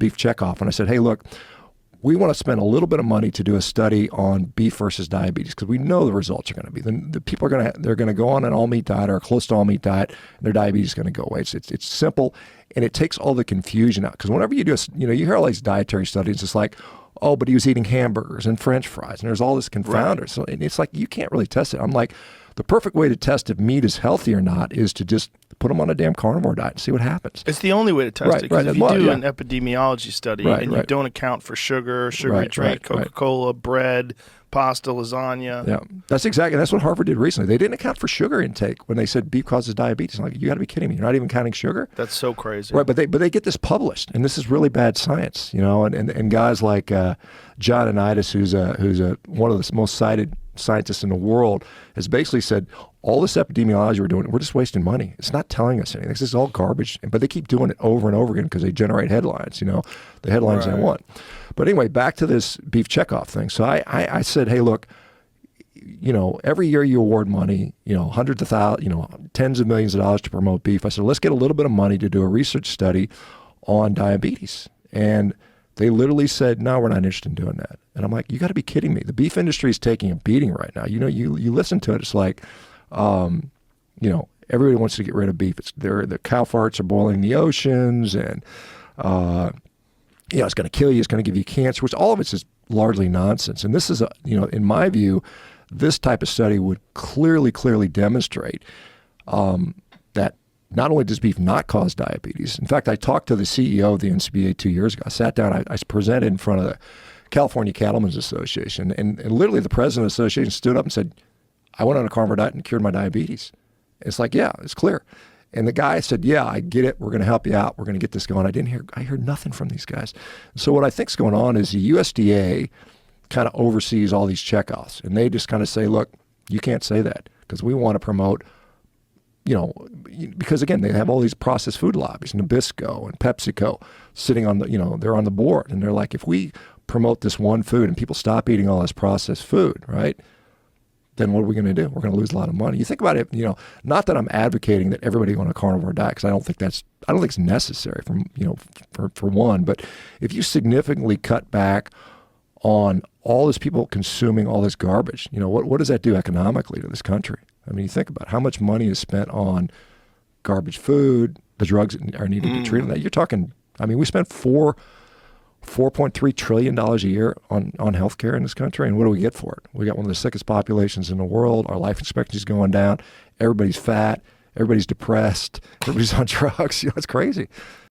beef checkoff, and I said, hey, look, we want to spend a little bit of money to do a study on beef versus diabetes because we know the results are going to be. The people are they're going to go on an all-meat diet or close to all-meat diet, and their diabetes is going to go away. It's simple, and it takes all the confusion out. Because whenever you do, you hear all these dietary studies, it's like, oh, but he was eating hamburgers and French fries, and there's all this confounder. Right. So it's like you can't really test it. I'm like, the perfect way to test if meat is healthy or not is to just put them on a damn carnivore diet and see what happens. It's the only way to test it. Because if you do an epidemiology study and you don't account for sugar, sugary drink, Coca-Cola, bread, pasta, lasagna. Yeah, that's what Harvard did recently. They didn't account for sugar intake when they said beef causes diabetes. I'm like, you got to be kidding me! You're not even counting sugar. That's so crazy. Right, but they get this published, and this is really bad science, And guys like John Anitis, who's one of the most cited scientists in the world, has basically said all this epidemiology we're doing, we're just wasting money. It's not telling us anything. This is all garbage. But they keep doing it over and over again because they generate headlines. The headlines they want. But anyway, back to this beef checkoff thing. So I said, hey, look, every year you award money, hundreds of thousands, tens of millions of dollars to promote beef. I said, let's get a little bit of money to do a research study on diabetes. And they literally said, no, we're not interested in doing that. And I'm like, you got to be kidding me. The beef industry is taking a beating right now. You listen to it, it's like, everybody wants to get rid of beef. The cow farts are boiling the oceans, and it's going to kill you. It's going to give you cancer, which all of it's is largely nonsense. And this is, in my view, this type of study would clearly demonstrate that not only does beef not cause diabetes. In fact, I talked to the CEO of the NCBA 2 years ago. I sat down, I presented in front of the California Cattlemen's Association, and literally the president of the association stood up and said, I went on a carnivore diet and cured my diabetes. It's like, yeah, it's clear. And the guy said, yeah, I get it. We're going to help you out. We're going to get this going. I heard nothing from these guys. So what I think is going on is the USDA kind of oversees all these checkoffs, and they just kind of say, look, you can't say that because we want to promote, because again, they have all these processed food lobbies, Nabisco and PepsiCo sitting on they're on the board, and they're like, if we promote this one food and people stop eating all this processed food, right? Then what are we going to do? We're going to lose a lot of money. You think about it, not that I'm advocating that everybody go on a carnivore diet, because I don't think it's necessary for one, but if you significantly cut back on all these people consuming all this garbage, what does that do economically to this country? I mean, you think about how much money is spent on garbage food, the drugs that are needed to treat that. You're talking, we spend $4.3 trillion a year on healthcare in this country, and what do we get for it? We got one of the sickest populations in the world. Our life expectancy is going down. Everybody's fat. Everybody's depressed. Everybody's on drugs. It's crazy.